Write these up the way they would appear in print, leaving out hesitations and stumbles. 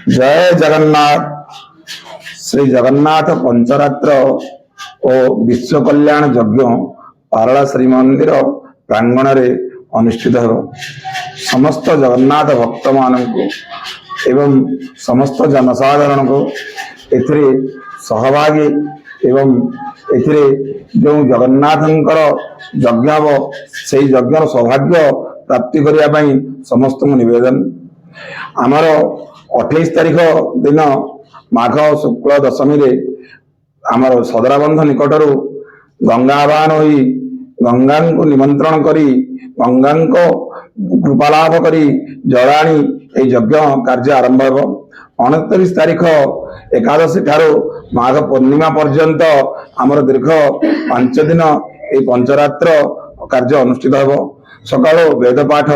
जय जगन्नाथ। श्री जगन्नाथ पंचरात्र और विश्व कल्याण यज्ञ पारला श्रीमंदिर प्रांगण रे अनुष्ठित हो। समस्त जगन्नाथ भक्त मानक एवं समस्त जनसाधारण को एथिरे सहभागी एवं एथिरे जो जगन्नाथंकर यज्ञ हो से यज्ञर सौभाग्य प्राप्ति करिया पई समस्त निवेदन। आमर 28 तारिख दिन माघ शुक्ल दशमी रे आमर सदराबंध निकटरू गंगा आवाहन होई गंगा को निमंत्रण करी गंगा को कृपालाभ करी जलाणी यज्ञ कार्य आरंभ हो। 29 तारिख एकादशी ठारू माघ पूर्णिमा पर्यंत आमर दीर्घ 5 दिन ये पंचरात्र कार्य अनुष्ठित हो। सकाळ वेद पाठ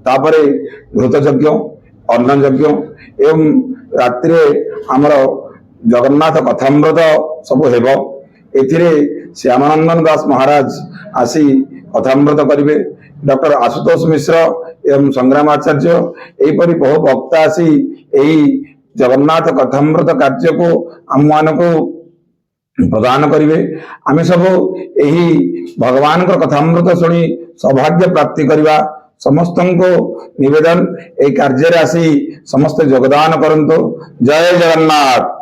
तापरे घृत यज्ञ अन्न यज्ञ एवं रात्रि आमर जगन्नाथ कथामृत सब हेबो। एथिरे श्यामानंदन दास महाराज आसी कथामृत करिवे। डॉक्टर आशुतोष मिश्र एवं संग्राम आचार्य एपरि बहु भक्त आसी एही जगन्नाथ कथामृत कार्य को आम मान को प्रदान करिवे। आमे सब एही भगवान को कथामृत सुनी सौभाग्य प्राप्ति करिवा। समस्त को निवेदन ए कार्य आसी समस्त योगदान करंतु। जय जगन्नाथ।